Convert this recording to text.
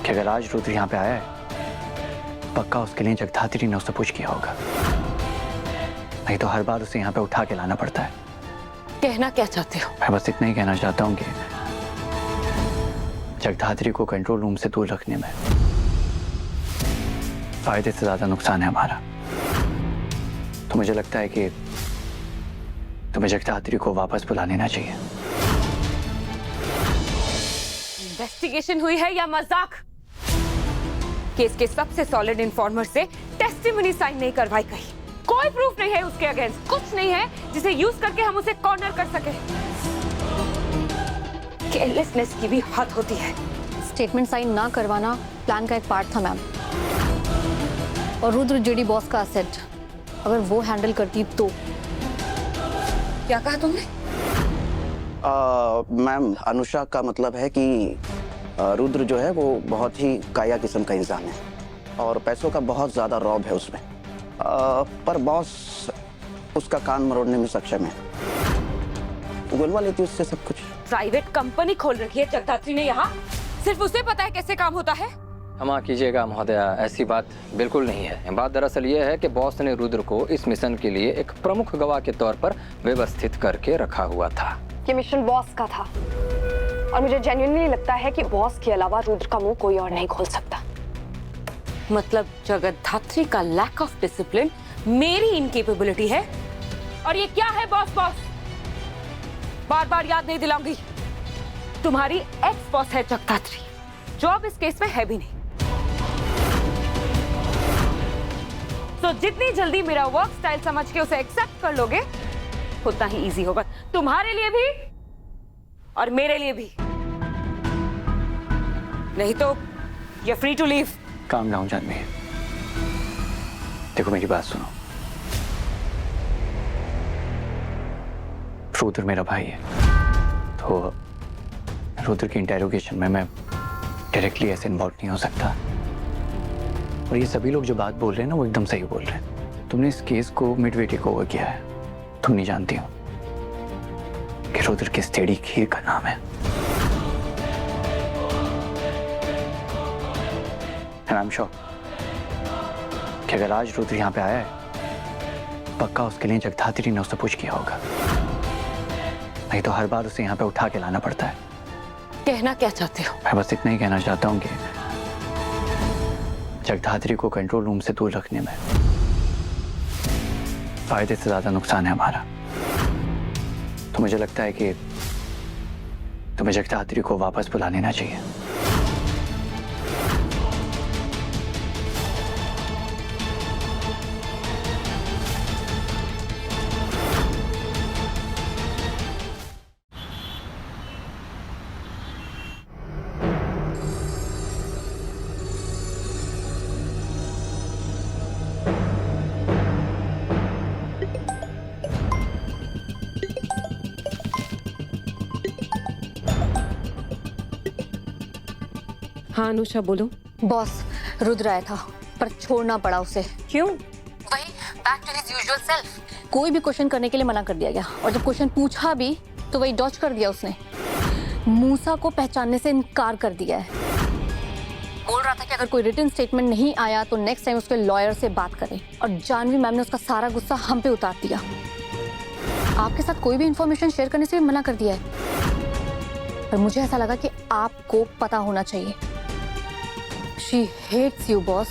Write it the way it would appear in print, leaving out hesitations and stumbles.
कि अगर आज रुद्र यहाँ पे आया है पक्का उसके लिए जगधात्री ने उससे पूछ किया होगा, नहीं तो हर बार उसे यहाँ पे उठा के लाना पड़ता है। कहना क्या चाहते हो? मैं बस इतना ही कहना चाहता हूँ कि जगधात्री को कंट्रोल रूम से दूर रखने में फायदे से ज्यादा नुकसान है हमारा। तो मुझे लगता है कि तुम्हें जगधात्री को वापस बुला लेना चाहिए। इन्वेस्टिगेशन हुई है या मजाक? केस के सबसे सॉलिड इन्फॉर्मर से टेस्टिमनी साइन नहीं करवाई गई। कोई प्रूफ नहीं है उसके अगेंस्ट, कुछ नहीं है जिसे यूज करके हम उसे कॉर्नर कर सके। केयरलेसनेस की भी हद होती है। स्टेटमेंट साइन ना करवाना प्लान का एक पार्ट था मैम। और रुद्र जेडी बॉस का असेट अगर वो हैंडल करती तो। क्या कहा तुमने? मैम, अनुषा का मतलब है कि रुद्र जो है वो बहुत ही काया किस्म का इंसान है और पैसों का बहुत ज्यादा रौब है उसमें। पर बॉस उसका कान मरोड़ने में सक्षम है, उगलवा लेती उससे सब कुछ। प्राइवेट कंपनी खोल रखी है जगधात्री ने यहाँ, सिर्फ उसे पता है कैसे काम होता है। क्षमा कीजिएगा महोदया, ऐसी बात बिल्कुल नहीं है। बात दरअसल ये है कि बॉस ने रुद्र को इस मिशन के लिए एक प्रमुख गवाह के तौर पर व्यवस्थित करके रखा हुआ था। ये मिशन बॉस का था और मुझे जेन्युइनली लगता है कि बॉस के अलावा रुद्र का मुंह कोई और नहीं खोल सकता। मतलब जगधात्री का लैक ऑफ डिसिप्लिन मेरी इनकेपेबिलिटी है। और ये क्या है बॉस? बार बार याद नहीं दिलाऊंगी। तुम्हारी एक्स बॉस है जगधात्री, जो अब इस केस में है भी नहीं। तो जितनी जल्दी मेरा वर्क स्टाइल समझ के उसे एक्सेप्ट कर लोगे उतना ही इजी होगा तुम्हारे लिए भी और मेरे लिए भी। नहीं तो you're free to leave। Calm down Janvi, देखो मेरी बात सुनो। रुद्र मेरा भाई है, तो रुद्र की इंटेरोगेशन में मैं डायरेक्टली ऐसे इन्वॉल्व नहीं हो सकता। और ये सभी लोग जो बात बोल रहे हैं ना वो एकदम सही बोल रहे हैं। तुमने इस केस को मिडवे टेक ओवर किया है। तुम नहीं जानती हो कि रुद्र किस टेढ़ी खीर का नाम है। And I'm sure कि अगर आज रुद्र यहाँ पे आया है पक्का उसके लिए जगधात्री ने उससे पूछ किया होगा, नहीं तो हर बार उसे यहाँ पे उठा के लाना पड़ता है। कहना क्या चाहते हो? मैं बस इतना ही कहना चाहता हूँ कि जगधात्री को कंट्रोल रूम से दूर रखने में फायदे से ज्यादा नुकसान है हमारा। तो मुझे लगता है कि तुम्हें जगधात्री को वापस बुला लेना चाहिए। हाँ अनुषा बोलो। बॉस रुद्र आया था पर छोड़ना पड़ा उसे। क्यों? वही back to his usual self. कोई भी क्वेश्चन करने के लिए मना कर दिया गया और जब क्वेश्चन पूछा भी तो वही डॉज कर दिया उसने। मूसा को पहचानने से इनकार कर दिया है। बोल रहा था कि अगर कोई रिटन स्टेटमेंट नहीं आया तो नेक्स्ट टाइम उसके लॉयर से बात करें। और जानवी मैम ने उसका सारा गुस्सा हम पे उतार दिया। आपके साथ कोई भी इंफॉर्मेशन शेयर करने से भी मना कर दिया है। पर मुझे ऐसा लगा कि आपको पता होना चाहिए। She hates you, boss.